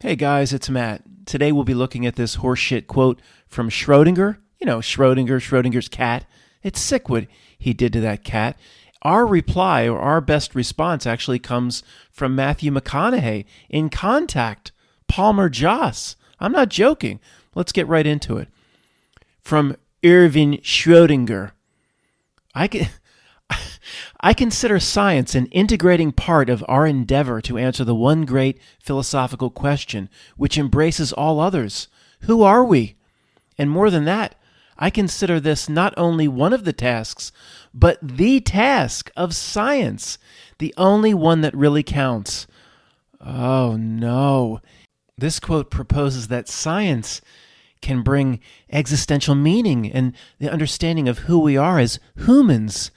Hey guys, it's Matt. Today we'll be looking at this horseshit quote from Schrodinger. You know, Schrodinger's cat. It's sick what he did to that cat. Our reply, or our best response, actually comes from Matthew McConaughey in Contact. Palmer Joss. I'm not joking. Let's get right into it. From Erwin Schrodinger. I consider science an integrating part of our endeavor to answer the one great philosophical question, which embraces all others. Who are we? And more than that, I consider this not only one of the tasks, but the task of science, the only one that really counts. Oh no. This quote proposes that science can bring existential meaning and the understanding of who we are as humans.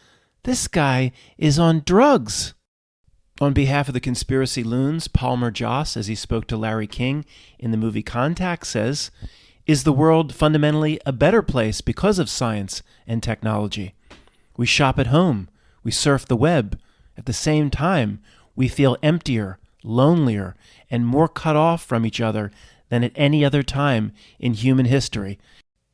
This guy is on drugs. On behalf of the conspiracy loons, Palmer Joss, as he spoke to Larry King in the movie Contact, says, "Is the world fundamentally a better place because of science and technology? We shop at home. We surf the web. At the same time, we feel emptier, lonelier, and more cut off from each other than at any other time in human history."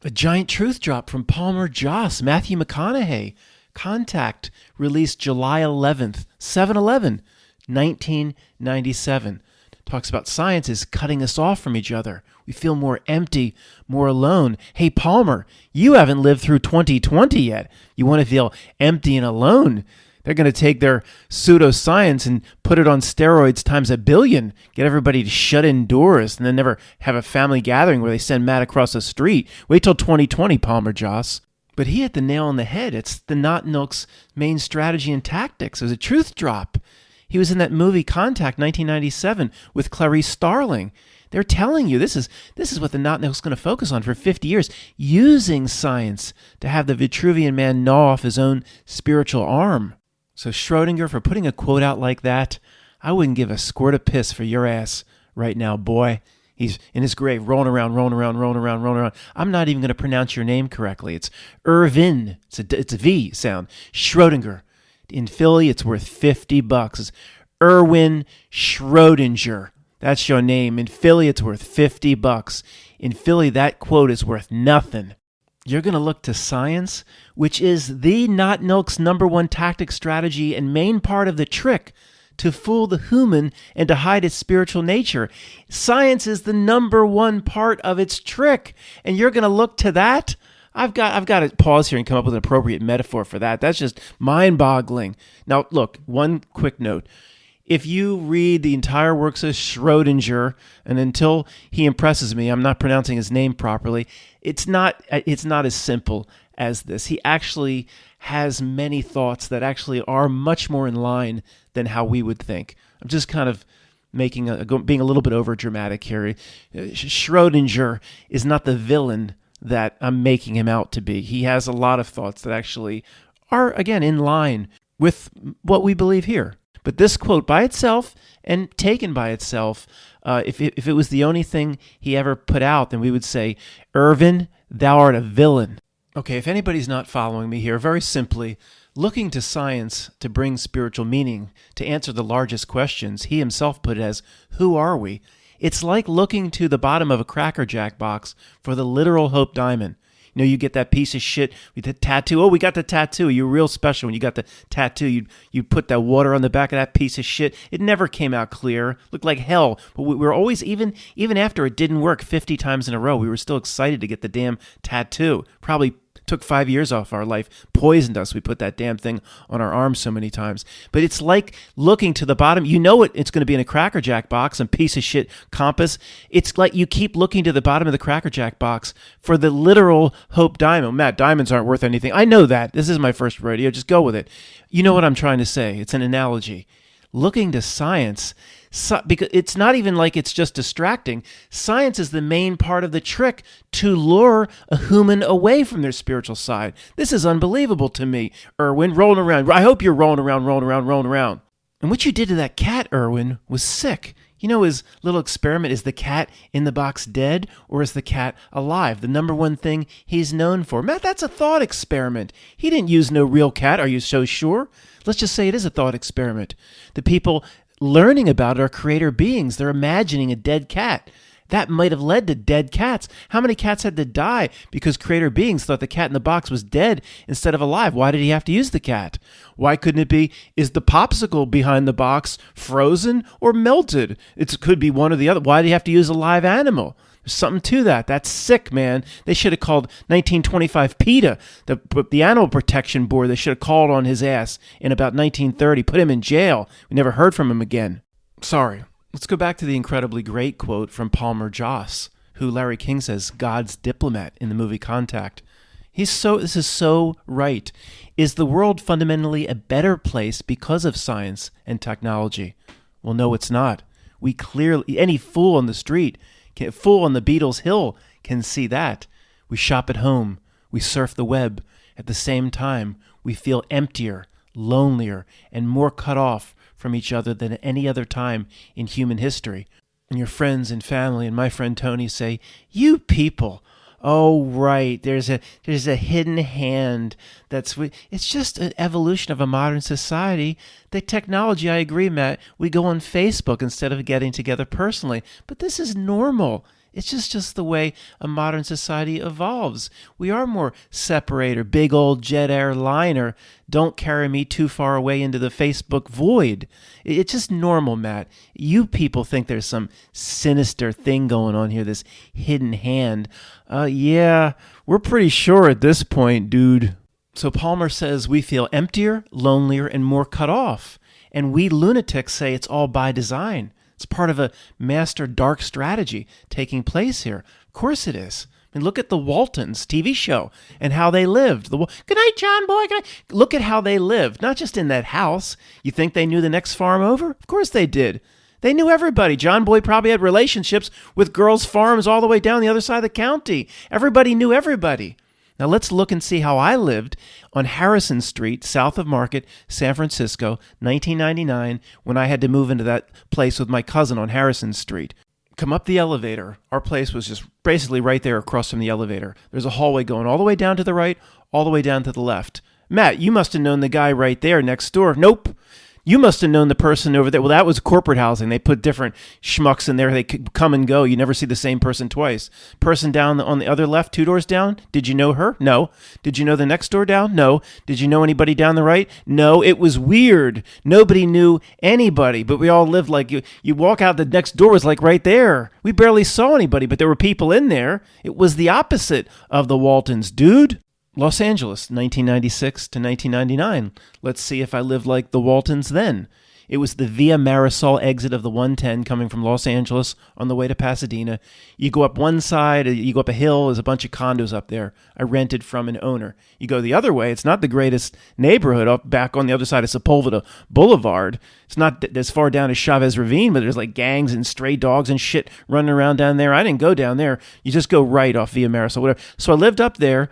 A giant truth drop from Palmer Joss, Matthew McConaughey. Contact, released July 11th, 7/11, 1997. Talks about science is cutting us off from each other. We feel more empty, more alone. Hey, Palmer, you haven't lived through 2020 yet. You want to feel empty and alone? They're going to take their pseudoscience and put it on steroids times 1 billion, get everybody to shut indoors, and then never have a family gathering where they send Matt across the street. Wait till 2020, Palmer Joss. But he hit the nail on the head. It's the Not Nilk's main strategy and tactics. It was a truth drop. He was in that movie Contact, 1997, with Clarice Starling. They're telling you this is what the Not Nilk's going to focus on for 50 years, using science to have the Vitruvian man gnaw off his own spiritual arm. So Schrodinger, for putting a quote out like that, I wouldn't give a squirt of piss for your ass right now, boy. He's in his grave, rolling around. I'm not even going to pronounce your name correctly. It's Irvin. It's a V sound. Schrodinger. In Philly, it's worth $50. It's Erwin Schrodinger. That's your name. In Philly, it's worth $50. In Philly, that quote is worth nothing. You're going to look to science, which is the Not Nilk's number one tactic, strategy, and main part of the trick to fool the human and to hide its spiritual nature. Science is the number one part of its trick, and you're going to look to that? I've got to pause here and come up with an appropriate metaphor for that. That's just mind-boggling. Now, look, one quick note. If you read the entire works of Schrodinger, and until he impresses me, I'm not pronouncing his name properly, it's not as simple as this. He actually has many thoughts that actually are much more in line than how we would think. I'm just kind of being a little bit over dramatic here. Schrodinger is not the villain that I'm making him out to be. He has a lot of thoughts that actually are, again, in line with what we believe here. But this quote by itself and taken by itself, if it was the only thing he ever put out, then we would say, "Irvin, thou art a villain." Okay, if anybody's not following me here, very simply, looking to science to bring spiritual meaning, to answer the largest questions, he himself put it as, who are we? It's like looking to the bottom of a Cracker Jack box for the literal Hope Diamond. You know, you get that piece of shit with the tattoo. Oh, we got the tattoo. You're real special when you got the tattoo. You put that water on the back of that piece of shit. It never came out clear. Looked like hell. But we were always, even after it didn't work 50 times in a row, we were still excited to get the damn tattoo. Probably took 5 years off our life, poisoned us. We put that damn thing on our arms so many times. But it's like looking to the bottom. You know it's going to be in a Cracker Jack box, some piece of shit compass. It's like you keep looking to the bottom of the Cracker Jack box for the literal Hope Diamond. Matt, diamonds aren't worth anything. I know that. This is my first rodeo. Just go with it. You know what I'm trying to say. It's an analogy. Looking to science, because it's not even like it's just distracting. Science is the main part of the trick to lure a human away from their spiritual side. This is unbelievable to me. Erwin, rolling around. I hope you're rolling around. And what you did to that cat, Erwin, was sick. You know his little experiment, is the cat in the box dead or is the cat alive? The number one thing he's known for. Matt, that's a thought experiment. He didn't use no real cat. Are you so sure? Let's just say it is a thought experiment. The people learning about are creator beings. They're imagining a dead cat. That might have led to dead cats. How many cats had to die because creator beings thought the cat in the box was dead instead of alive? Why did he have to use the cat? Why couldn't it be, is the popsicle behind the box frozen or melted? It could be one or the other. Why did he have to use a live animal? There's something to that. That's sick, man. They should have called 1925 PETA, the Animal Protection Board. They should have called on his ass in about 1930, put him in jail. We never heard from him again. Sorry. Let's go back to the incredibly great quote from Palmer Joss, who Larry King says God's diplomat in the movie Contact. This is so right. Is the world fundamentally a better place because of science and technology? Well, no, it's not. We clearly, any fool on the street, fool on the Beatles Hill can see that. We shop at home. We surf the web. At the same time, we feel emptier, lonelier, and more cut off from each other than at any other time in human history. And your friends and family and my friend Tony say, "You people, oh right, there's a hidden hand it's just an evolution of a modern society. The technology, I agree, Matt, we go on Facebook instead of getting together personally, but this is normal. It's just the way a modern society evolves. We are more separated. Big old jet airliner. Don't carry me too far away into the Facebook void. It's just normal, Matt. You people think there's some sinister thing going on here, this hidden hand. Yeah, we're pretty sure at this point, dude. So Palmer says we feel emptier, lonelier, and more cut off. And we lunatics say it's all by design. It's part of a master dark strategy taking place here. Of course it is. I mean, look at the Waltons TV show and how they lived. Good night, John boy. Good night. Look at how they lived, not just in that house. You think they knew the next farm over? Of course they did. They knew everybody. John Boy probably had relationships with girls' farms all the way down the other side of the county. Everybody knew everybody. Now let's look and see how I lived on Harrison Street, south of Market, San Francisco, 1999, when I had to move into that place with my cousin on Harrison Street. Come up the elevator. Our place was just basically right there across from the elevator. There's a hallway going all the way down to the right, all the way down to the left. Matt, you must have known the guy right there next door. Nope. You must have known the person over there. Well, that was corporate housing. They put different schmucks in there. They could come and go. You never see the same person twice. Person down on the other left, 2 doors down. Did you know her? No. Did you know the next door down? No. Did you know anybody down the right? No. It was weird. Nobody knew anybody, but we all lived like you walk out, the next door was like right there. We barely saw anybody, but there were people in there. It was the opposite of the Waltons, dude. Los Angeles, 1996 to 1999. Let's see if I lived like the Waltons then. It was the Via Marisol exit of the 110 coming from Los Angeles on the way to Pasadena. You go up one side, you go up a hill, there's a bunch of condos up there. I rented from an owner. You go the other way, it's not the greatest neighborhood up back on the other side of Sepulveda Boulevard. It's not as far down as Chavez Ravine, but there's like gangs and stray dogs and shit running around down there. I didn't go down there. You just go right off Via Marisol, whatever. So I lived up there.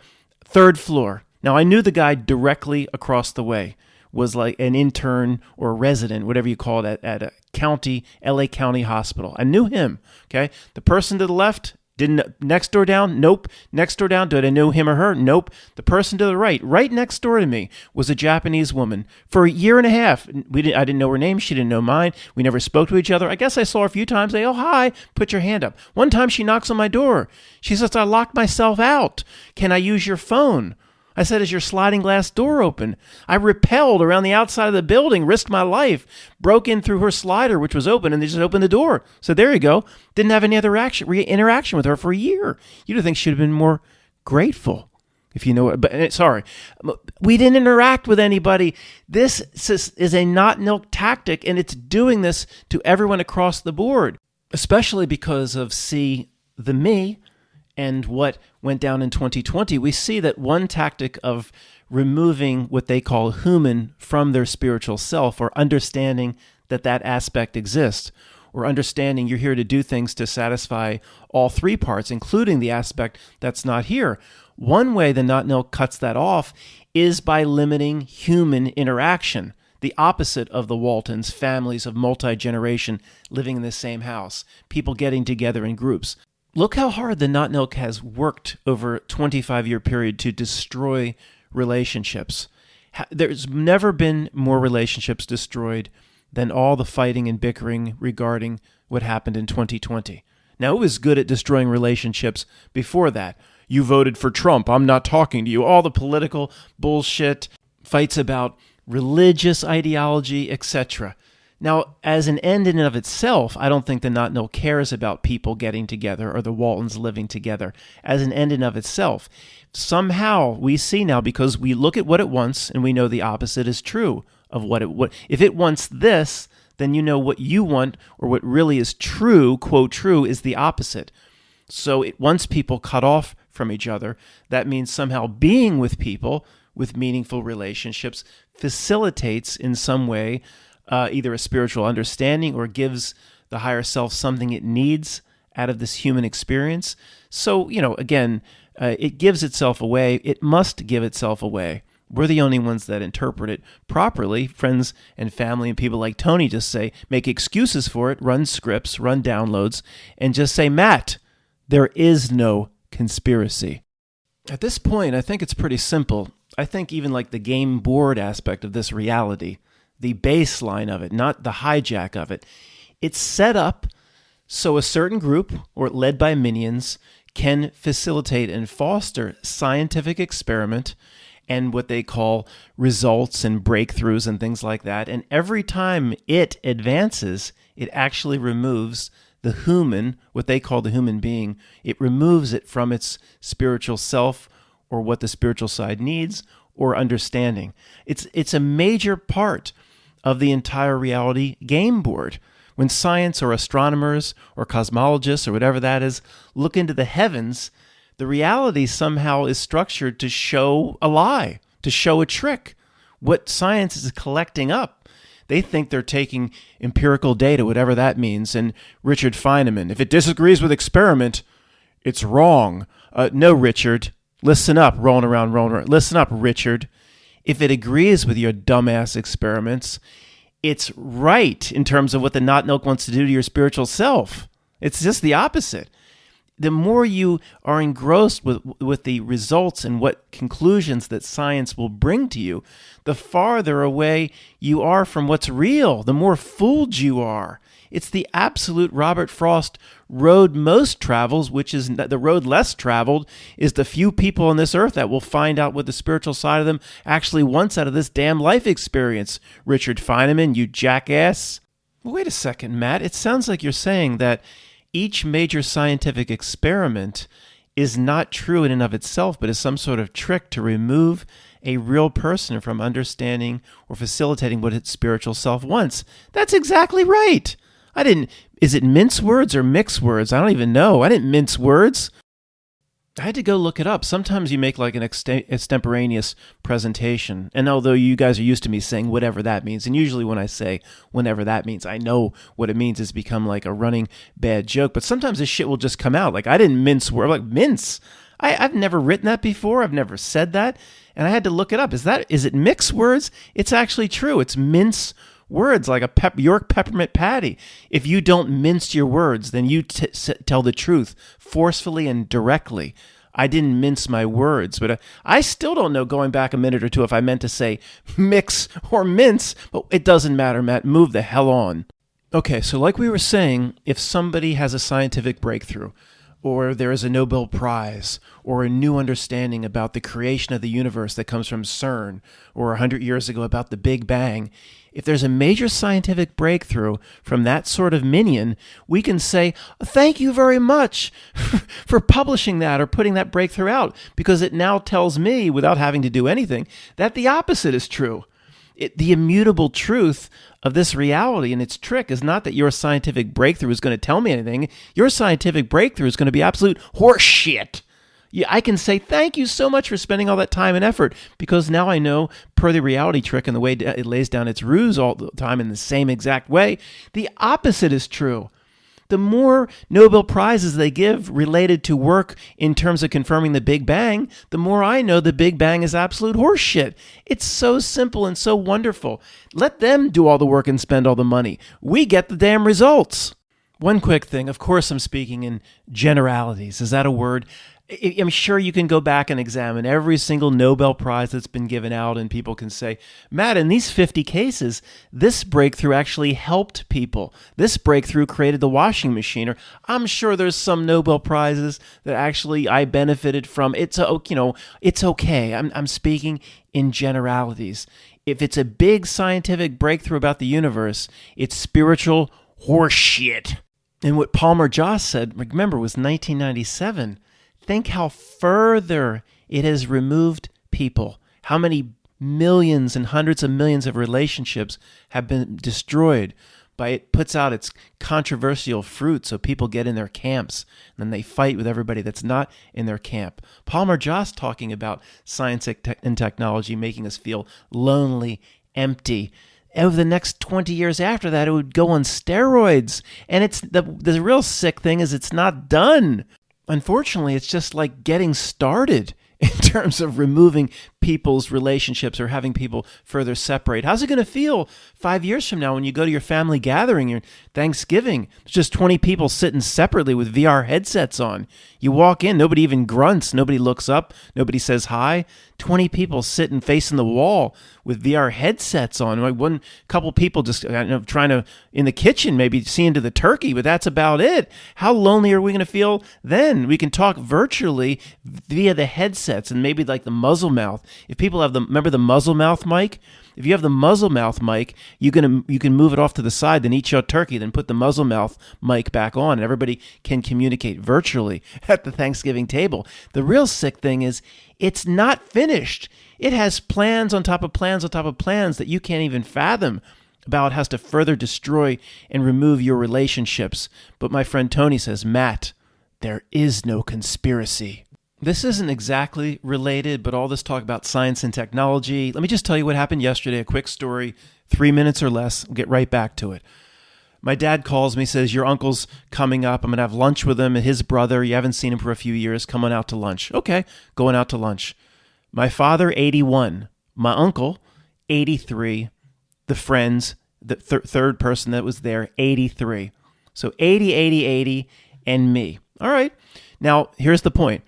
3rd floor. Now, I knew the guy directly across the way was like an intern or a resident, whatever you call it, at a LA County hospital. I knew him, okay? The person to the left, didn't. Next door down? Nope. Next door down, did I know him or her? Nope. The person to the right next door to me, was a Japanese woman. For a year and a half, I didn't know her name. She didn't know mine. We never spoke to each other. I guess I saw her a few times. Say, "Oh, hi, put your hand up." One time she knocks on my door. She says, "I locked myself out. Can I use your phone?" I said, "Is your sliding glass door open?" I repelled around the outside of the building, risked my life, broke in through her slider, which was open, and they just opened the door. So there you go. Didn't have any other interaction with her for a year. You'd think she'd have been more grateful, if you know it. But sorry, we didn't interact with anybody. This is a not-milk tactic, and it's doing this to everyone across the board, especially because of the me and what went down in 2020. We see that one tactic of removing what they call human from their spiritual self, or understanding that aspect exists, or understanding you're here to do things to satisfy all 3 parts, including the aspect that's not here. One way the not-milk cuts that off is by limiting human interaction, the opposite of the Waltons, families of multi-generation living in the same house, people getting together in groups. Look how hard the not-milk has worked over a 25-year period to destroy relationships. There's never been more relationships destroyed than all the fighting and bickering regarding what happened in 2020. Now, it was good at destroying relationships before that. You voted for Trump, I'm not talking to you. All the political bullshit, fights about religious ideology, etc. Now, as an end in and of itself, I don't think the Not Nil cares about people getting together or the Waltons living together. As an end in and of itself, somehow we see now, because we look at what it wants and we know the opposite is true of what it would. If it wants this, then you know what you want, or what really is true, quote true, is the opposite. So it wants people cut off from each other. That means somehow being with people with meaningful relationships facilitates in some way either a spiritual understanding or gives the higher self something it needs out of this human experience. So, again, it gives itself away. It must give itself away. We're the only ones that interpret it properly. Friends and family and people like Tony just say, make excuses for it, run scripts, run downloads, and just say, Matt, there is no conspiracy. At this point, I think it's pretty simple. I think even like the game board aspect of this reality, the baseline of it, not the hijack of it, it's set up so a certain group, or led by minions, can facilitate and foster scientific experiment and what they call results and breakthroughs and things like that. And every time it advances, it actually removes the human, what they call the human being. It removes it from its spiritual self, or what the spiritual side needs, or understanding. It's a major part of the entire reality game board. When science or astronomers or cosmologists or whatever that is look into the heavens, the reality somehow is structured to show a lie, to show a trick. What science is collecting up, they think they're taking empirical data, whatever that means. And Richard Feynman, if it disagrees with experiment, it's wrong. No, Richard, listen up, rolling around. Listen up, Richard. If it agrees with your dumbass experiments, it's right in terms of what the Not Nil wants to do to your spiritual self. It's just the opposite. The more you are engrossed with the results and what conclusions that science will bring to you, the farther away you are from what's real, the more fooled you are. It's the absolute Robert Frost road most travels, which is the road less traveled, is the few people on this earth that will find out what the spiritual side of them actually wants out of this damn life experience. Richard Feynman, you jackass. Well, wait a second, Matt. It sounds like you're saying that each major scientific experiment is not true in and of itself, but is some sort of trick to remove a real person from understanding or facilitating what its spiritual self wants. That's exactly right. Is it mince words or mix words? I don't even know. I didn't mince words. I had to go look it up. Sometimes you make like an extemporaneous presentation. And although you guys are used to me saying whatever that means, and usually when I say whenever that means, I know what it means. It's become like a running bad joke. But sometimes this shit will just come out. Like, I didn't mince words. Like, mince. I've never written that before. I've never said that. And I had to look it up. Is it mix words? It's actually true. It's mince words, like a York peppermint patty. If you don't mince your words, then you tell the truth forcefully and directly. I didn't mince my words, but I still don't know, going back a minute or two, if I meant to say mix or mince, but it doesn't matter, Matt. Move the hell on. Okay, so like we were saying, if somebody has a scientific breakthrough, or there is a Nobel Prize, or a new understanding about the creation of the universe that comes from CERN, or 100 years ago about the Big Bang, if there's a major scientific breakthrough from that sort of minion, we can say, thank you very much for publishing that or putting that breakthrough out, because it now tells me, without having to do anything, that the opposite is true. The immutable truth of this reality and its trick is not that your scientific breakthrough is going to tell me anything. Your scientific breakthrough is going to be absolute horse shit. Yeah, I can say thank you so much for spending all that time and effort, because now I know, per the reality trick and the way it lays down its ruse all the time in the same exact way, the opposite is true. The more Nobel Prizes they give related to work in terms of confirming the Big Bang, the more I know the Big Bang is absolute horseshit. It's so simple and so wonderful. Let them do all the work and spend all the money. We get the damn results. One quick thing. Of course, I'm speaking in generalities. Is that a word? I'm sure you can go back and examine every single Nobel Prize that's been given out, and people can say, Matt, in these 50 cases, this breakthrough actually helped people. This breakthrough created the washing machine. Or I'm sure there's some Nobel Prizes that actually I benefited from. It's okay. I'm speaking in generalities. If it's a big scientific breakthrough about the universe, it's spiritual horseshit. And what Palmer Joss said, remember, was 1997. Think how further it has removed people. How many millions and hundreds of millions of relationships have been destroyed by it puts out its controversial fruit, so people get in their camps and then they fight with everybody that's not in their camp. Palmer Joss talking about science and technology making us feel lonely, empty. Over the next 20 years after that, it would go on steroids. And it's the real sick thing is it's not done. Unfortunately, it's just like getting started in terms of removing people's relationships or having people further separate. How's it going to feel 5 years from now when you go to your family gathering, your Thanksgiving? There's just 20 people sitting separately with VR headsets on. You walk in, nobody even grunts, nobody looks up, nobody says hi. 20 people sitting facing the wall with VR headsets on. Like one couple people just trying to, in the kitchen, maybe see into the turkey, but that's about it. How lonely are we going to feel then? We can talk virtually via the headsets and maybe like the muzzle mouth. If people have remember the muzzle mouth mic? If you have the muzzle mouth mic, you can move it off to the side, then eat your turkey, then put the muzzle mouth mic back on, and everybody can communicate virtually at the Thanksgiving table. The real sick thing is it's not finished. It has plans on top of plans on top of plans that you can't even fathom about how to further destroy and remove your relationships. But my friend Tony says, Matt, there is no conspiracy. This isn't exactly related, but all this talk about science and technology. Let me just tell you what happened yesterday, a quick story, 3 minutes or less. We'll get right back to it. My dad calls me, says, your uncle's coming up. I'm going to have lunch with him and his brother. You haven't seen him for a few years. Come on out to lunch. Okay, going out to lunch. My father, 81. My uncle, 83. The friends, the third person that was there, 83. So 80, and me. All right. Now, here's the point.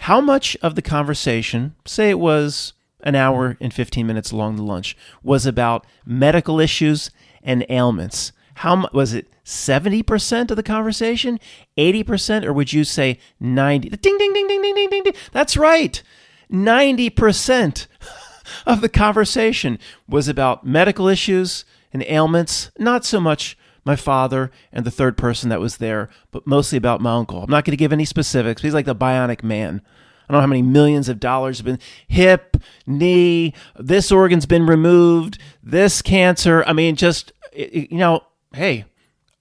How much of the conversation, say it was an hour and 15 minutes along the lunch, was about medical issues and ailments? How was it 70% of the conversation, 80%, or would you say 90? Ding, ding, ding, ding, ding, ding, ding, ding. That's right. 90% of the conversation was about medical issues and ailments, not so much my father and the third person that was there, but mostly about my uncle. I'm not going to give any specifics. He's like the bionic man. I don't know how many millions of dollars have been hip, knee, this organ's been removed, this cancer. I mean, just, hey,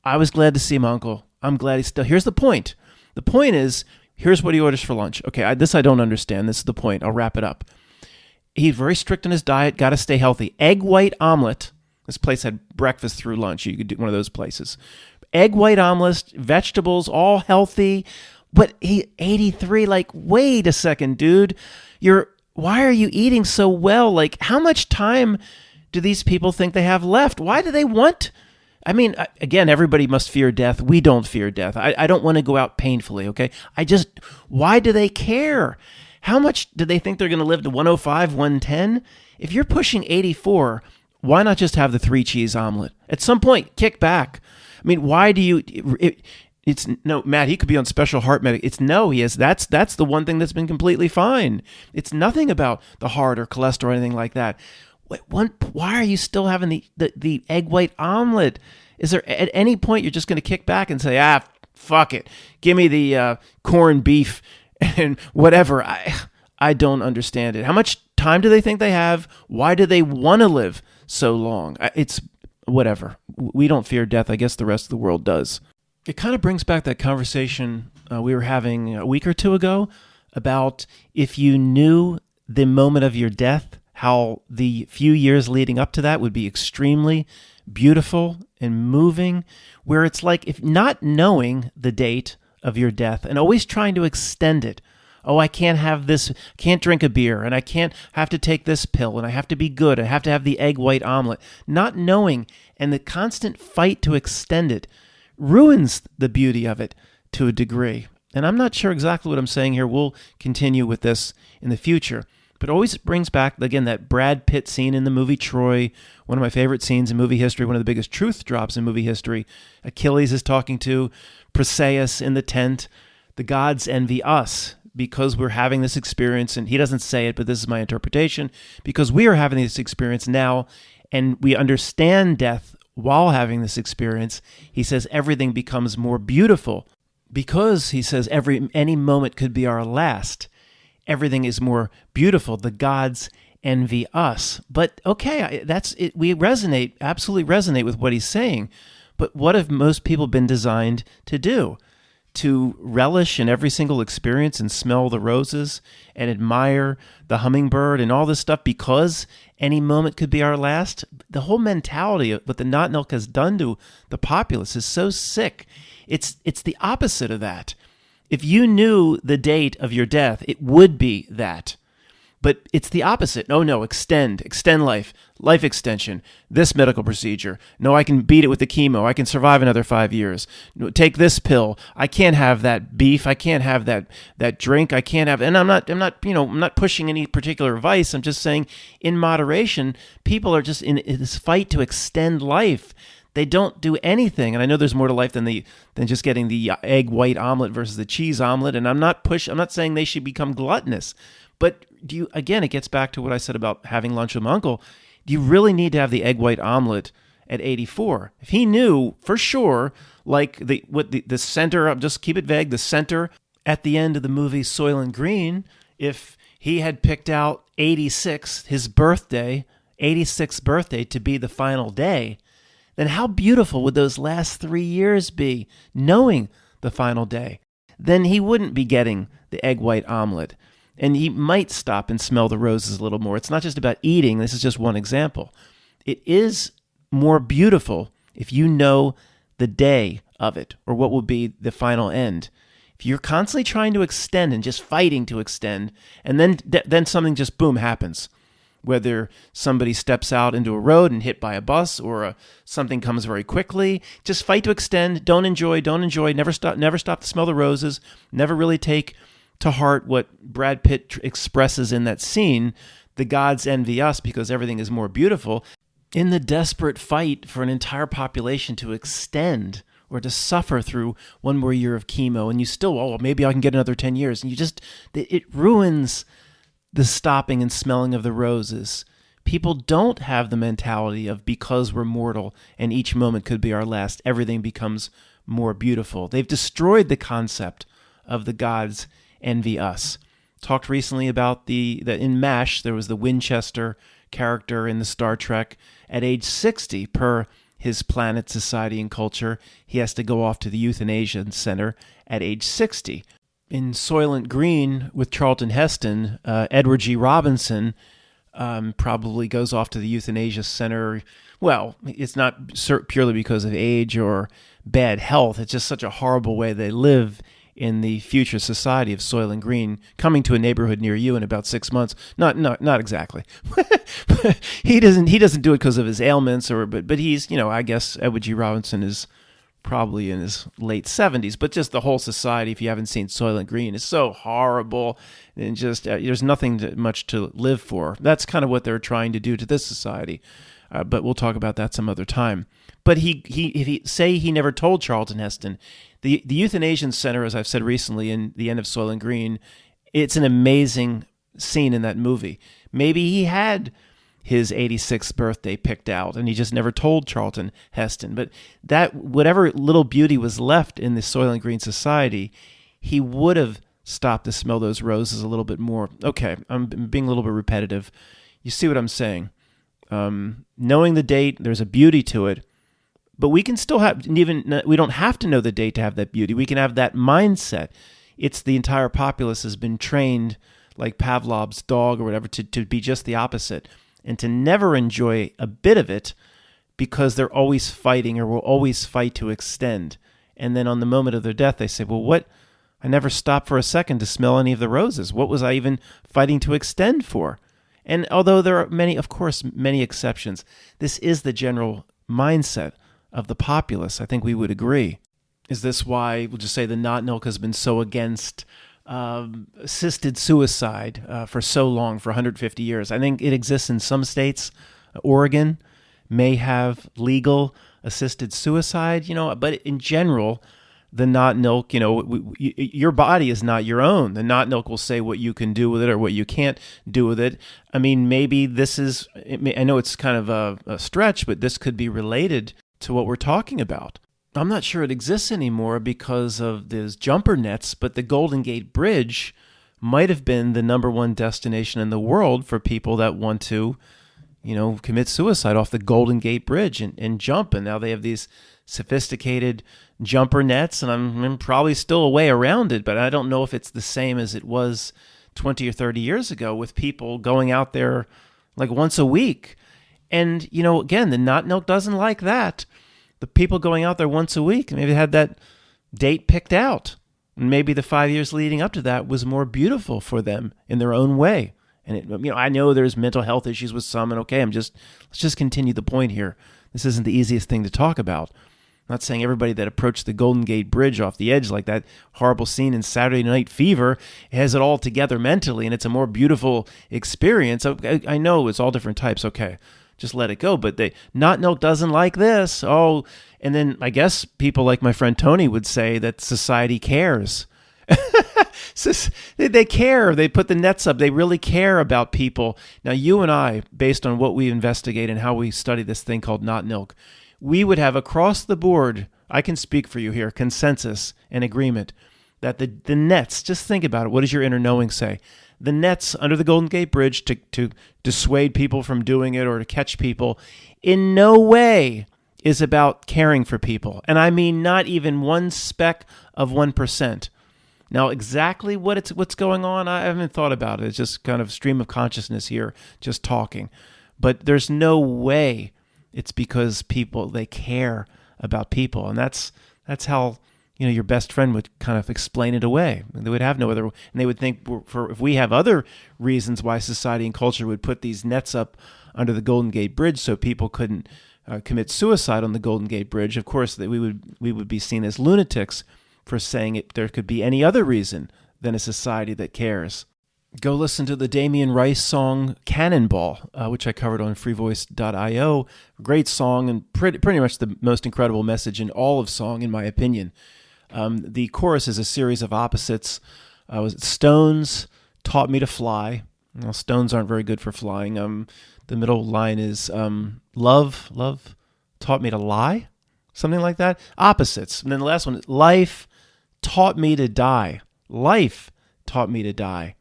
I was glad to see my uncle. I'm glad he's still. Here's the point. The point is, here's what he orders for lunch. Okay, I don't understand. This is the point. I'll wrap it up. He's very strict on his diet, got to stay healthy. Egg white omelet. This place had breakfast through lunch. You could do one of those places. Egg white omelet, vegetables, all healthy. But he 83, like, wait a second, dude. Why are you eating so well? Like, how much time do these people think they have left? Why do they want? I mean, again, everybody must fear death. We don't fear death. I don't want to go out painfully, okay? Why do they care? How much do they think they're going to live to 105, 110? If you're pushing 84, why not just have the 3-cheese omelet? At some point, kick back. I mean, why do you... It's no, Matt, he could be on special heart medic. That's the one thing that's been completely fine. It's nothing about the heart or cholesterol or anything like that. Why are you still having the egg white omelet? Is there at any point you're just going to kick back and say, fuck it, give me the corned beef and whatever? I don't understand it. How much time do they think they have? Why do they want to live so long? It's whatever. We don't fear death. I guess the rest of the world does. It kind of brings back that conversation we were having a week or two ago about if you knew the moment of your death, how the few years leading up to that would be extremely beautiful and moving, where it's like if not knowing the date of your death and always trying to extend it. Oh, I can't have this, can't drink a beer, and I can't have to take this pill, and I have to be good, I have to have the egg white omelet. Not knowing and the constant fight to extend it ruins the beauty of it to a degree. And I'm not sure exactly what I'm saying here. We'll continue with this in the future. But it always brings back, again, that Brad Pitt scene in the movie Troy, one of my favorite scenes in movie history, one of the biggest truth drops in movie history. Achilles is talking to Briseis in the tent. The gods envy us because we're having this experience, and he doesn't say it, but this is my interpretation, because we are having this experience now, and we understand death while having this experience. He says everything becomes more beautiful because, he says, any moment could be our last. Everything is more beautiful. The gods envy us. But okay, that's it. We absolutely resonate with what he's saying. But what have most people been designed to do? To relish in every single experience and smell the roses and admire the hummingbird and all this stuff because any moment could be our last. The whole mentality of what the Not Milk has done to the populace is so sick. It's the opposite of that. If you knew the date of your death, it would be that. But it's the opposite. No, extend life extension, this medical procedure. No, I can beat it with the chemo. I can survive another 5 years. No, take this pill. I can't have that beef. I can't have that drink. I can't have, and I'm not pushing any particular vice. I'm just saying in moderation, people are just in this fight to extend life. They don't do anything, and I know there's more to life than just getting the egg white omelet versus the cheese omelet. And I'm not saying they should become gluttonous, but it gets back to what I said about having lunch with my uncle. Do you really need to have the egg white omelet at 84? If he knew for sure, like the center, just keep it vague, the center at the end of the movie Soylent Green, if he had picked out 86, his birthday, 86th birthday, to be the final day, then how beautiful would those last 3 years be, knowing the final day? Then he wouldn't be getting the egg white omelet. And he might stop and smell the roses a little more. It's not just about eating. This is just one example. It is more beautiful if you know the day of it or what will be the final end. If you're constantly trying to extend and just fighting to extend, and then something just, boom, happens. Whether somebody steps out into a road and hit by a bus or something comes very quickly, just fight to extend. Don't enjoy. Never stop to smell the roses. Never really take to heart what Brad Pitt expresses in that scene. The gods envy us because everything is more beautiful. In the desperate fight for an entire population to extend or to suffer through one more year of chemo, and you still, maybe I can get another 10 years, and it ruins the stopping and smelling of the roses. People don't have the mentality of, because we're mortal and each moment could be our last, everything becomes more beautiful. They've destroyed the concept of the gods envy us. Talked recently about that in MASH, there was the Winchester character in the Star Trek. At age 60, per his planet, society, and culture, he has to go off to the euthanasia center at age 60. In Soylent Green with Charlton Heston, Edward G. Robinson probably goes off to the euthanasia center. Well, it's not purely because of age or bad health. It's just such a horrible way they live in the future society of Soylent Green, coming to a neighborhood near you in about 6 months. Not exactly. He doesn't do it because of his ailments, but he's, I guess Edward G. Robinson is probably in his late 70s, but just the whole society, if you haven't seen Soylent Green, is so horrible, and just there's nothing much to live for. That's kind of what they're trying to do to this society, but we'll talk about that some other time. But he never told Charlton Heston. The euthanasia center, as I've said recently in the end of Soylent Green, it's an amazing scene in that movie. Maybe he had his 86th birthday picked out, and he just never told Charlton Heston. But that, whatever little beauty was left in the Soylent Green society, he would have stopped to smell those roses a little bit more. Okay, I'm being a little bit repetitive. You see what I'm saying? Knowing the date, there's a beauty to it, but we can still we don't have to know the date to have that beauty. We can have that mindset. It's the entire populace has been trained, like Pavlov's dog or whatever, to be just the opposite, and to never enjoy a bit of it because they're always fighting or will always fight to extend. And then on the moment of their death, they say, well, what? I never stopped for a second to smell any of the roses. What was I even fighting to extend for? And although there are many exceptions, this is the general mindset of the populace. I think we would agree. Is this why, we'll just say, the Not Nilk has been so against assisted suicide for so long, for 150 years? I think it exists in some states. Oregon may have legal assisted suicide, but in general, the Not Nilk, your body is not your own. The Not Nilk will say what you can do with it or what you can't do with it. I mean, maybe this is, I know it's kind of a stretch, but this could be related to what we're talking about. I'm not sure it exists anymore because of these jumper nets, but the Golden Gate Bridge might have been the number one destination in the world for people that want to, commit suicide off the Golden Gate Bridge and jump. And now they have these sophisticated jumper nets, and I'm probably still a way around it, but I don't know if it's the same as it was 20 or 30 years ago with people going out there like once a week. And, again, the Not Nilk doesn't like that. The people going out there once a week, maybe had that date picked out. And maybe the 5 years leading up to that was more beautiful for them in their own way. And, I know there's mental health issues with some, and okay, let's just continue the point here. This isn't the easiest thing to talk about. I'm not saying everybody that approached the Golden Gate Bridge off the edge like that horrible scene in Saturday Night Fever has it all together mentally, and it's a more beautiful experience. I know it's all different types. Okay, just let it go. But Not Nilk doesn't like this. Oh, and then I guess people like my friend Tony would say that society cares. They care. They put the nets up. They really care about people. Now, you and I, based on what we investigate and how we study this thing called Not Nilk, we would have across the board, I can speak for you here, consensus and agreement that the nets, just think about it. What does your inner knowing say? The nets under the Golden Gate Bridge to dissuade people from doing it or to catch people in no way is about caring for people. And I mean not even one speck of 1%. Now, exactly what's going on, I haven't thought about it. It's just kind of stream of consciousness here, just talking. But there's no way it's because they care about people. And that's how, your best friend would kind of explain it away. They would have no other, and they would think if we have other reasons why society and culture would put these nets up under the Golden Gate Bridge so people couldn't commit suicide on the Golden Gate Bridge, of course, that we would be seen as lunatics for saying there could be any other reason than a society that cares. Go listen to the Damien Rice song Cannonball, which I covered on freevoice.io. Great song and pretty much the most incredible message in all of song, in my opinion. The chorus is a series of opposites. Stones taught me to fly. Well, stones aren't very good for flying. The middle line is love taught me to lie, something like that. Opposites. And then the last one, life taught me to die. Life taught me to die.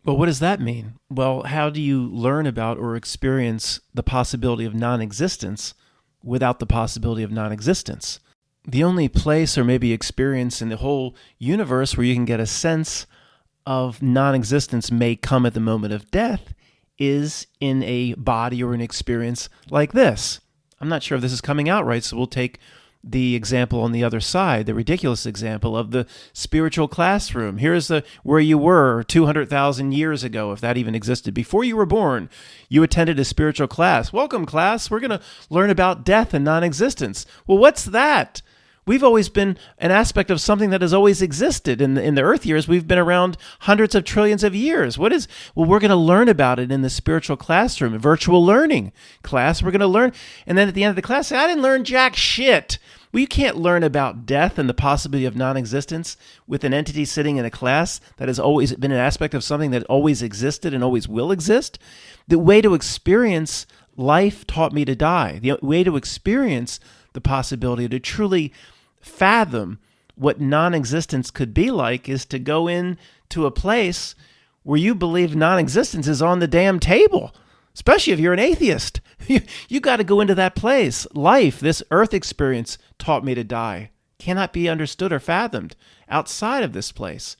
Well, what does that mean? Well, how do you learn about or experience the possibility of non-existence without the possibility of non-existence? The only place or maybe experience in the whole universe where you can get a sense of non-existence may come at the moment of death is in a body or an experience like this. I'm not sure if this is coming out right, so we'll take the example on the other side, the ridiculous example of the spiritual classroom. Here's where you were 200,000 years ago, if that even existed. Before you were born, you attended a spiritual class. Welcome, class. We're going to learn about death and non-existence. Well, what's that? We've always been an aspect of something that has always existed. In the Earth years, we've been around hundreds of trillions of years. Well, we're going to learn about it in the spiritual classroom, virtual learning class. We're going to learn. And then at the end of the class, say, I didn't learn jack shit. Well, you can't learn about death and the possibility of non-existence with an entity sitting in a class that has always been an aspect of something that always existed and always will exist. The way to experience life taught me to die. The way to experience the possibility to truly fathom what non-existence could be like is to go into a place where you believe non-existence is on the damn table, especially if you're an atheist. You got to go into that place. Life, this earth experience, taught me to die. Cannot be understood or fathomed outside of this place.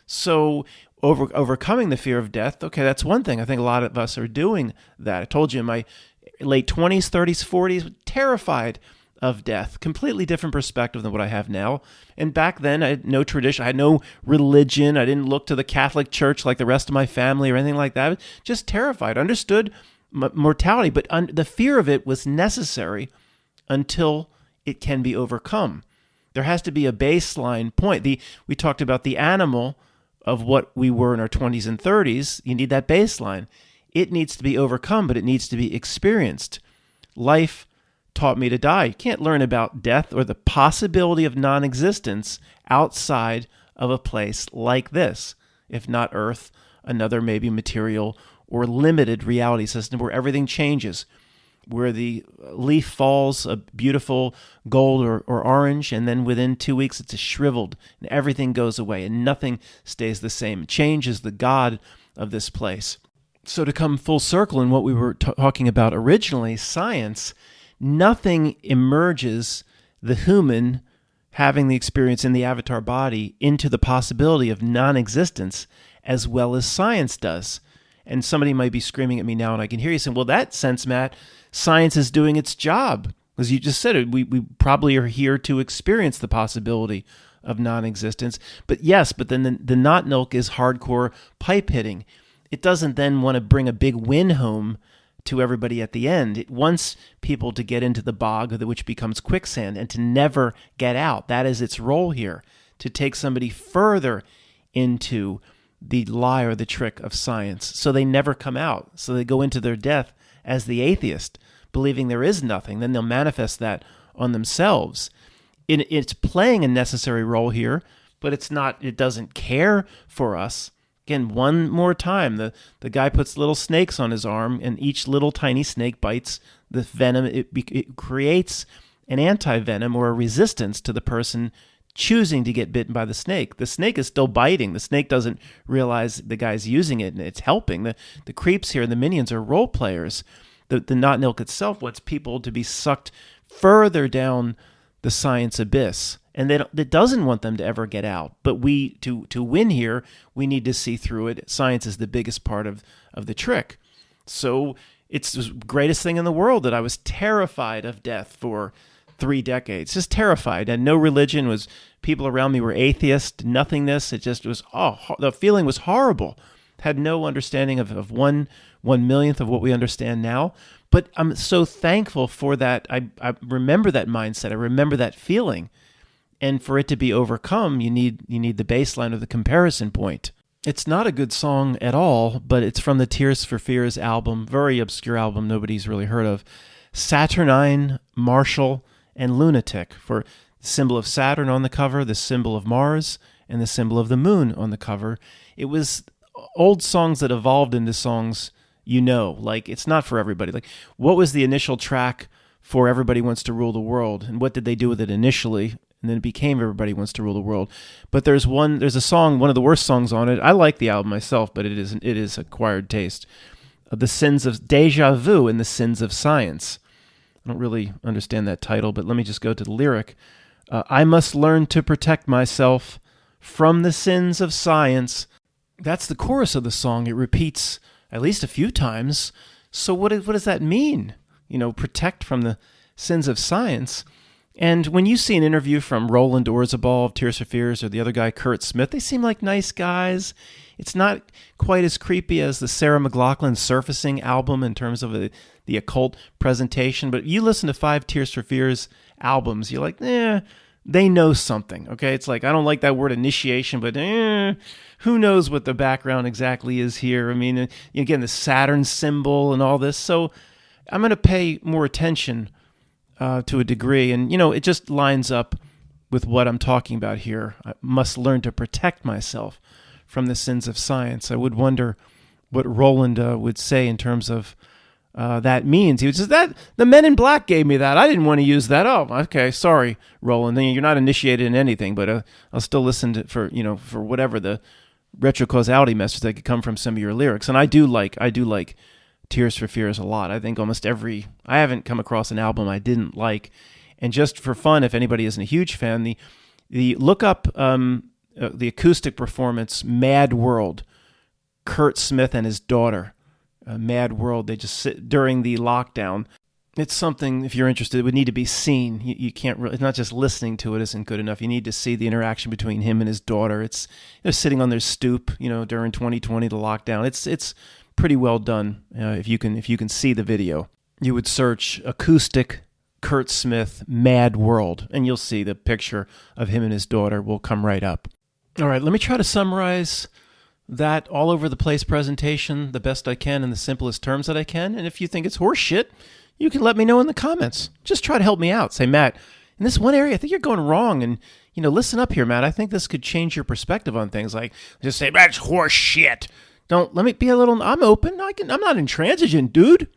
So overcoming the fear of death, okay, that's one thing. I think a lot of us are doing that. I told you in my late 20s, 30s, 40s, terrified of death. Completely different perspective than what I have now. And back then, I had no tradition. I had no religion. I didn't look to the Catholic Church like the rest of my family or anything like that. I was just terrified. Understood mortality, but the fear of it was necessary until it can be overcome. There has to be a baseline point. We talked about the animal of what we were in our 20s and 30s. You need that baseline. It needs to be overcome, but it needs to be experienced. Life taught me to die. You can't learn about death or the possibility of non-existence outside of a place like this. If not Earth, another maybe material or limited reality system where everything changes, where the leaf falls a beautiful gold or orange, and then within 2 weeks it's shriveled and everything goes away and nothing stays the same. Change is the God of this place. So to come full circle in what we were talking about originally, science, nothing emerges the human having the experience in the avatar body into the possibility of non-existence as well as science does. And somebody might be screaming at me now, and I can hear you saying, well, that sense, Matt, science is doing its job. Because you just said it, we probably are here to experience the possibility of non-existence. But yes, but then the not milk is hardcore pipe hitting. It doesn't then want to bring a big win home to everybody at the end. It wants people to get into the bog, which becomes quicksand, and to never get out. That is its role here, to take somebody further into the lie or the trick of science, so they never come out. So they go into their death as the atheist, believing there is nothing. Then they'll manifest that on themselves. It's playing a necessary role here, but it's not. It doesn't care for us. Again, one more time, the guy puts little snakes on his arm, and each little tiny snake bites the venom. It creates an anti-venom or a resistance to the person choosing to get bitten by the snake. The snake is still biting. The snake doesn't realize the guy's using it and it's helping. The creeps here and the minions are role players. The not milk itself wants people to be sucked further down the science abyss. And it doesn't want them to ever get out. But we, to win here, we need to see through it. Science is the biggest part of the trick. So it's the greatest thing in the world that I was terrified of death for 3 decades, just terrified. And no religion was, people around me were atheist, nothingness. It just was, the feeling was horrible. Had no understanding of 1/1,000,000th of what we understand now. But I'm so thankful for that. I remember that mindset. I remember that feeling. And for it to be overcome, you need the baseline of the comparison point. It's not a good song at all, but it's from the Tears for Fears album, very obscure album nobody's really heard of. Saturnine, Martial, and Lunatic, for the symbol of Saturn on the cover, the symbol of Mars, and the symbol of the moon on the cover. It was old songs that evolved into songs, like it's not for everybody. Like, what was the initial track for Everybody Wants to Rule the World, and what did they do with it initially? And then it became Everybody Wants to Rule the World. But there's a song, one of the worst songs on it. I like the album myself, but it is acquired taste. The Sins of Deja Vu and the Sins of Science. I don't really understand that title, but let me just go to the lyric. I must learn to protect myself from the sins of science. That's the chorus of the song. It repeats at least a few times. So what does that mean? Protect from the sins of science. And when you see an interview from Roland Orzabal of Tears for Fears or the other guy, Kurt Smith, they seem like nice guys. It's not quite as creepy as the Sarah McLachlan Surfacing album in terms of the occult presentation. But you listen to 5 Tears for Fears albums, you're like, they know something, okay? It's like, I don't like that word initiation, but who knows what the background exactly is here? I mean, again, the Saturn symbol and all this. So I'm going to pay more attention to a degree. And, it just lines up with what I'm talking about here. I must learn to protect myself from the sins of science. I would wonder what Roland would say in terms of that means. He would say, that the Men in Black gave me that. I didn't want to use that. Oh, okay, sorry, Roland. You're not initiated in anything, but I'll still listen for whatever the retrocausality message that could come from some of your lyrics. And I do like Tears for Fears a lot. I think I haven't come across an album I didn't like. And just for fun, if anybody isn't a huge fan, the look up the acoustic performance, Mad World, Kurt Smith and his daughter, Mad World. They just sit during the lockdown. It's something, if you're interested, it would need to be seen. You can't really, it's not just listening to it isn't good enough. You need to see the interaction between him and his daughter. It's sitting on their stoop, during 2020, the lockdown. It's pretty well done. If you can see the video, you would search acoustic Kurt Smith Mad World, and you'll see the picture of him and his daughter will come right up. All right, let me try to summarize that all over the place presentation the best I can in the simplest terms that I can. And if you think it's horse shit, you can let me know in the comments. Just try to help me out. Say, Matt, in this one area, I think you're going wrong. And, listen up here, Matt. I think this could change your perspective on things. Like, just say, that's horse shit. Don't let me be a little, I'm open. I'm not intransigent, dude.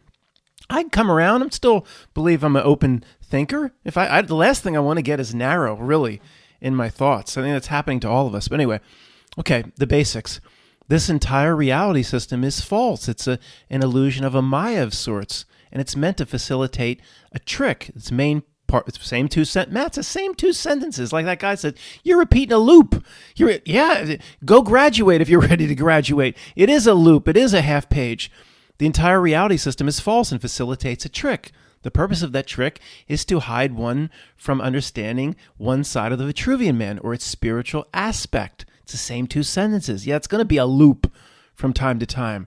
I can come around. I'm still believe I'm an open thinker. If the last thing I want to get is narrow, really, in my thoughts. I think that's happening to all of us. But anyway, okay, the basics. This entire reality system is false. It's an illusion of a Maya of sorts, and it's meant to facilitate a trick. Its main part, it's the same Matt, it's the same two sentences. Like that guy said, you're repeating a loop. Go graduate if you're ready to graduate. It is a loop. It is a half page. The entire reality system is false and facilitates a trick. The purpose of that trick is to hide one from understanding one side of the Vitruvian Man or its spiritual aspect. It's the same two sentences. Yeah, it's going to be a loop from time to time.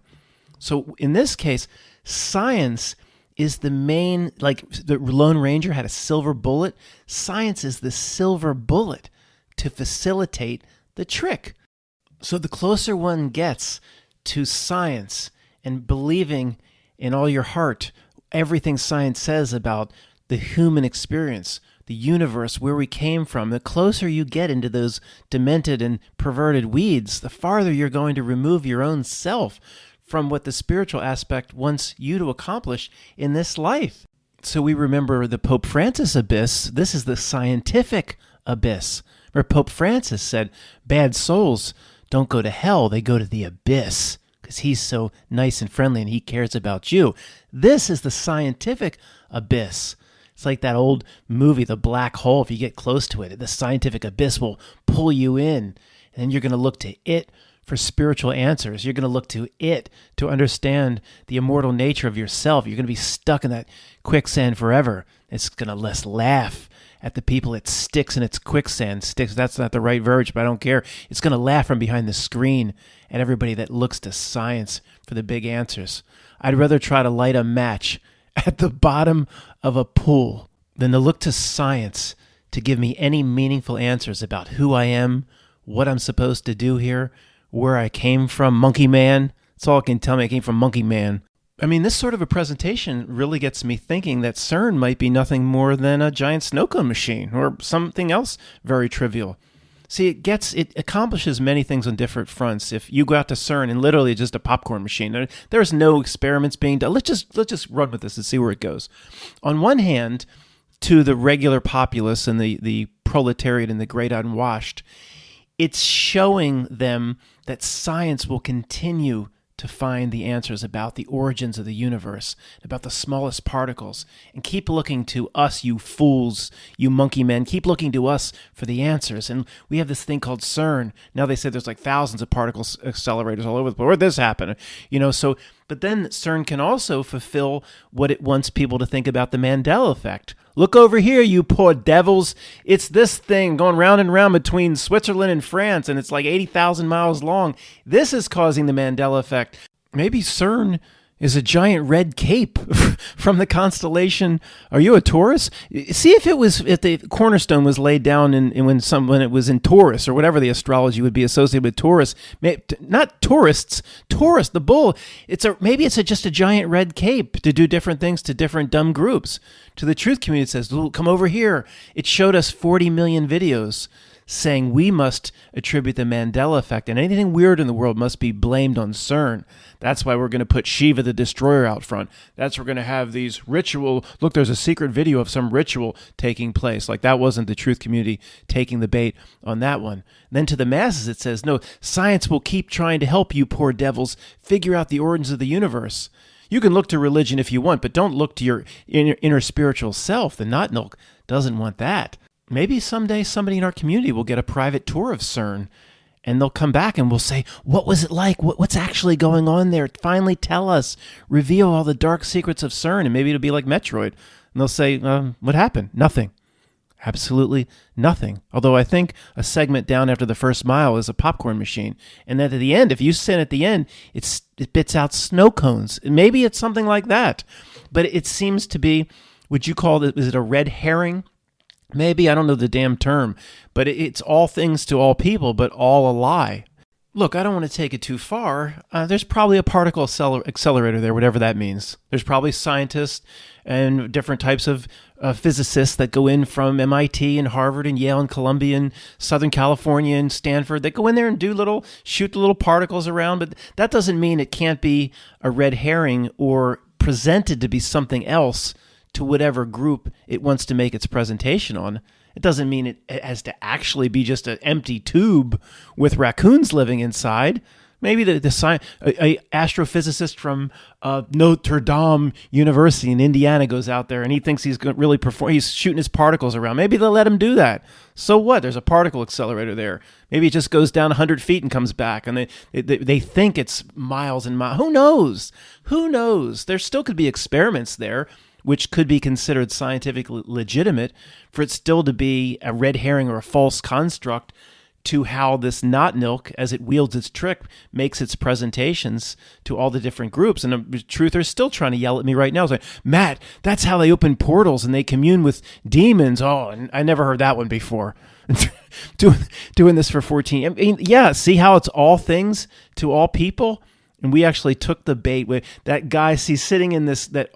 So in this case, science is the main, like the Lone Ranger had a silver bullet. Science is the silver bullet to facilitate the trick. So the closer one gets to science and believing in all your heart everything science says about the human experience, the universe, where we came from, the closer you get into those demented and perverted weeds, the farther you're going to remove your own self from what the spiritual aspect wants you to accomplish in this life. So we remember the Pope Francis abyss. This is the scientific abyss, where Pope Francis said, bad souls don't go to hell, they go to the abyss. Because he's so nice and friendly and he cares about you. This is the scientific abyss. It's like that old movie, The Black Hole. If you get close to it, the scientific abyss will pull you in. And you're going to look to it for spiritual answers. You're going to look to it to understand the immortal nature of yourself. You're going to be stuck in that quicksand forever. It's going to laugh at the people it sticks in its quicksand. Sticks, that's not the right verge, but I don't care. It's going to laugh from behind the screen at everybody that looks to science for the big answers. I'd rather try to light a match at the bottom of a pool than to look to science to give me any meaningful answers about who I am, what I'm supposed to do here, where I came from, Monkey Man. That's all it can tell me. I came from Monkey Man. I mean, this sort of a presentation really gets me thinking that CERN might be nothing more than a giant snow cone machine or something else very trivial. See, it accomplishes many things on different fronts. If you go out to CERN and literally just a popcorn machine, there's no experiments being done. Let's just run with this and see where it goes. On one hand, to the regular populace and the proletariat and the great unwashed, it's showing them that science will continue to find the answers about the origins of the universe, about the smallest particles, and keep looking to us, you fools, you monkey men, keep looking to us for the answers. And we have this thing called CERN. Now they say there's like thousands of particle accelerators all over the place. Where'd this happen? But then CERN can also fulfill what it wants people to think about the Mandela effect. Look over here, you poor devils. It's this thing going round and round between Switzerland and France, and it's like 80,000 miles long. This is causing the Mandela effect. Maybe CERN is a giant red cape from the constellation. Are you a Taurus? See if the cornerstone was laid down when it was in Taurus, or whatever the astrology would be associated with Taurus. Not tourists, Taurus, the bull. Maybe it's just a giant red cape to do different things to different dumb groups. To the truth community, it says, come over here. It showed us 40 million videos saying we must attribute the Mandela effect, and anything weird in the world must be blamed on CERN. That's why we're going to put Shiva the Destroyer out front. That's why we're going to have these ritual. Look, there's a secret video of some ritual taking place. Like that wasn't the truth community taking the bait on that one. And then to the masses, it says, no, science will keep trying to help you poor devils figure out the origins of the universe. You can look to religion if you want, but don't look to your inner spiritual self. The Not Milk doesn't want that. Maybe someday somebody in our community will get a private tour of CERN, and they'll come back and we'll say, what was it like? What's actually going on there? Finally tell us. Reveal all the dark secrets of CERN, and maybe it'll be like Metroid. And they'll say, what happened? Nothing. Absolutely nothing. Although I think a segment down after the first mile is a popcorn machine. And then at the end, if you sit at the end, it spits out snow cones. Maybe it's something like that. But it seems to be Would you call it, is it a red herring? Maybe, I don't know the damn term, but it's all things to all people, but all a lie. Look, I don't want to take it too far. There's probably a particle accelerator there, whatever that means. There's probably scientists and different types of physicists that go in from MIT and Harvard and Yale and Columbia and Southern California and Stanford. They go in there and shoot the little particles around, but that doesn't mean it can't be a red herring or presented to be something else to whatever group it wants to make its presentation on. It doesn't mean it has to actually be just an empty tube with raccoons living inside. Maybe a astrophysicist from Notre Dame University in Indiana goes out there and he thinks he's going to really perform. He's shooting his particles around. Maybe they'll let him do that. So what? There's a particle accelerator there. Maybe it just goes down 100 feet and comes back, and they think it's miles and miles. Who knows? Who knows? There still could be experiments there, which could be considered scientifically legitimate, for it still to be a red herring or a false construct to how this knot milk, as it wields its trick, makes its presentations to all the different groups. And the truthers still trying to yell at me right now. It's like, Matt, that's how they open portals and they commune with demons. Oh, I never heard that one before. Doing this for 14. I mean, yeah, see how it's all things to all people? And we actually took the bait with that guy. He's sitting in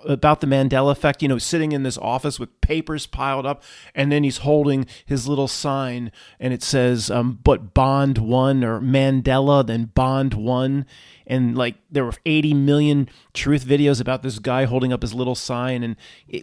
about the Mandela effect, sitting in this office with papers piled up. And then he's holding his little sign and it says, but Bond won, or Mandela, then Bond won. And like there were 80 million truth videos about this guy holding up his little sign. And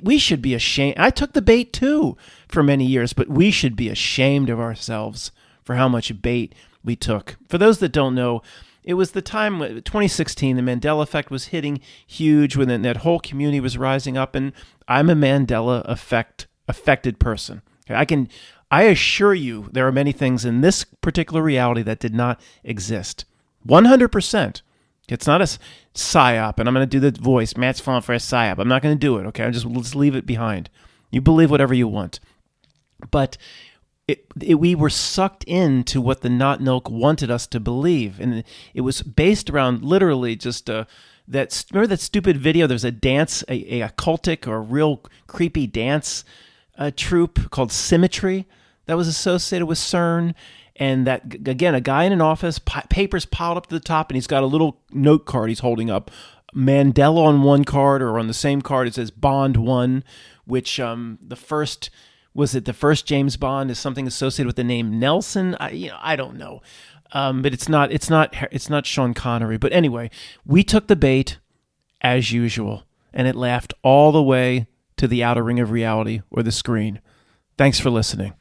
we should be ashamed. I took the bait too for many years, but we should be ashamed of ourselves for how much bait we took. For those that don't know, it was the time, 2016, the Mandela effect was hitting huge, when that whole community was rising up, and I'm a Mandela affected person. I assure you there are many things in this particular reality that did not exist. 100%. It's not a psyop, and I'm going to do the voice, Matt's falling for a psyop. I'm not going to do it, okay? Let's leave it behind. You believe whatever you want. But we were sucked into what the knot milk wanted us to believe, and it was based around literally just remember that stupid video? There's a dance, a occultic or real creepy dance troupe called Symmetry that was associated with CERN, and that, again, a guy in an office, papers piled up to the top, and he's got a little note card he's holding up. Mandela on one card, or on the same card it says Bond 1, which was it the first James Bond is something associated with the name Nelson? I don't know, but it's not Sean Connery. But anyway, we took the bait as usual, and it laughed all the way to the outer ring of reality, or the screen. Thanks for listening.